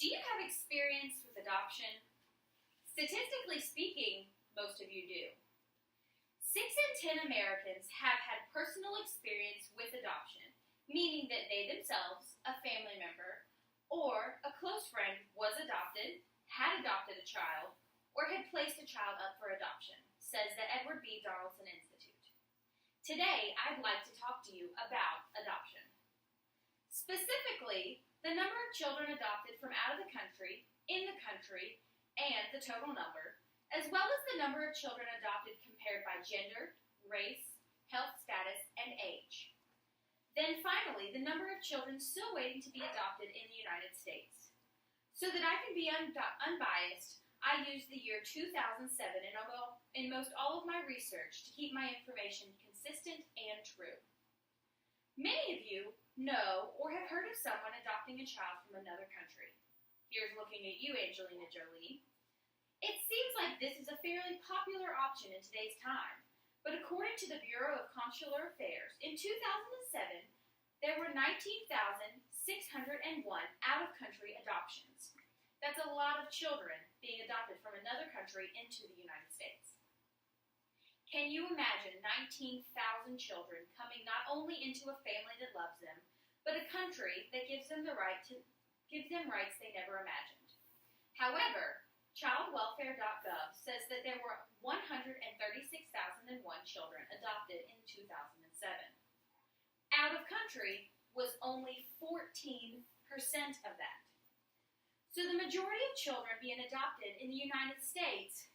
Do you have experience with adoption? Statistically speaking, most of you do. 6 in 10 Americans have had personal experience with adoption, meaning that they themselves, a family member, or a close friend was adopted, had adopted a child, or had placed a child up for adoption, says the Edward B. Donaldson Institute. Today, I'd like to talk to you about adoption. Specifically, the number of children adopted from out of the country, in the country, and the total number, as well as the number of children adopted compared by gender, race, health status, and age. Then finally, the number of children still waiting to be adopted in the United States. So that I can be unbiased, I used the year 2007 in most all of my research to keep my information consistent and true. Many of you know or have heard of someone adopting a child from another country. Here's looking at you, Angelina Jolie. It seems like this is a fairly popular option in today's time, but according to the Bureau of Consular Affairs, in 2007, there were 19,601 out-of-country adoptions. That's a lot of children being adopted from another country into the United States. Can you imagine 19,000 children coming not only into a family that loves them, but a country that gives them rights they never imagined? However, childwelfare.gov says that there were 136,001 children adopted in 2007. Out of country was only 14% of that. So the majority of children being adopted in the United States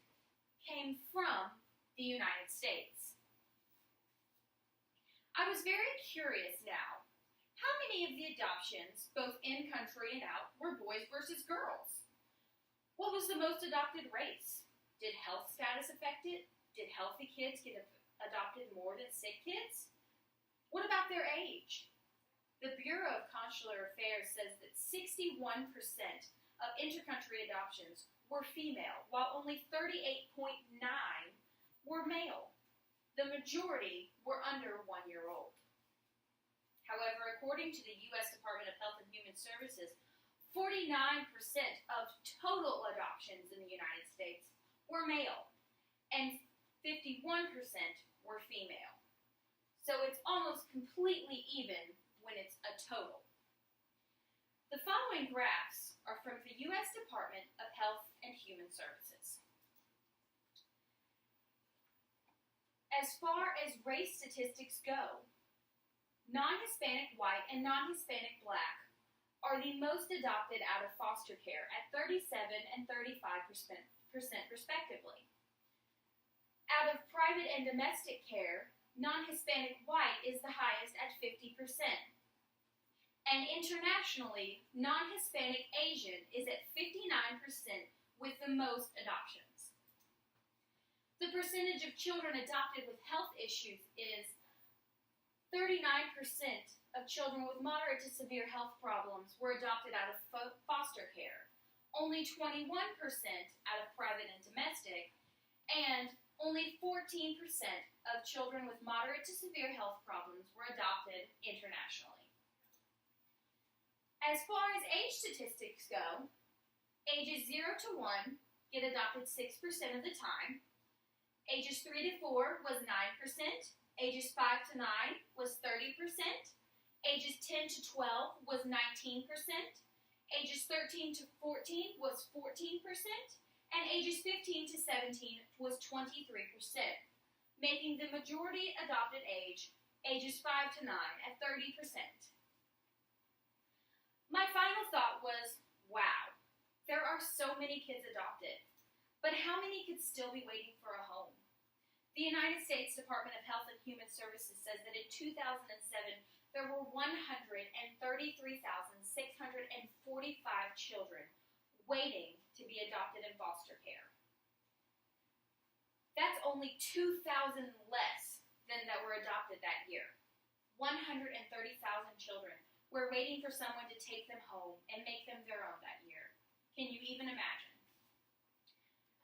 came from the United States. I was very curious now. How many of the adoptions, both in country and out, were boys versus girls? What was the most adopted race? Did health status affect it? Did healthy kids get adopted more than sick kids? What about their age? The Bureau of Consular Affairs says that 61% of intercountry adoptions were female, while only 38.9% were male. The majority were under 1 year old. However, according to the U.S. Department of Health and Human Services, 49% of total adoptions in the United States were male, and 51% were female. So it's almost completely even when it's a total. The following graphs are from the U.S. Department of Health and Human Services. As far as race statistics go, non-Hispanic white and non-Hispanic black are the most adopted out of foster care at 37 and 35% respectively. Out of private and domestic care, non-Hispanic white is the highest at 50%. And internationally, non-Hispanic Asian is at 59% with the most adoptions. The percentage of children adopted with health issues is 39% of children with moderate to severe health problems were adopted out of foster care, only 21% out of private and domestic, and only 14% of children with moderate to severe health problems were adopted internationally. As far as age statistics go, ages 0 to 1 get adopted 6% of the time, ages 3 to 4 was 9%, ages 5 to 9 was 30%, ages 10 to 12 was 19%, ages 13 to 14 was 14%, and ages 15 to 17 was 23%, making the majority adopted age, ages 5 to 9, at 30%. My final thought was, wow, there are so many kids adopted, but how many could still be waiting for a home? The United States Department of Health and Human Services says that in 2007, there were 133,645 children waiting to be adopted in foster care. That's only 2,000 less than that were adopted that year. 130,000 children were waiting for someone to take them home and make them their own that year. Can you even imagine?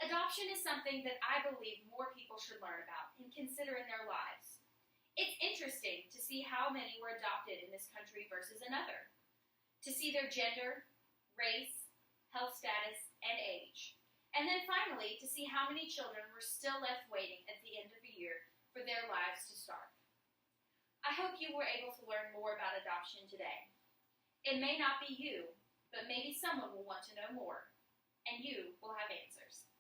Adoption is something that I believe more people should learn about and consider in their lives. It's interesting to see how many were adopted in this country versus another, to see their gender, race, health status, and age. And then finally, to see how many children were still left waiting at the end of the year for their lives to start. I hope you were able to learn more about adoption today. It may not be you, but maybe someone will want to know more, and you will have answers.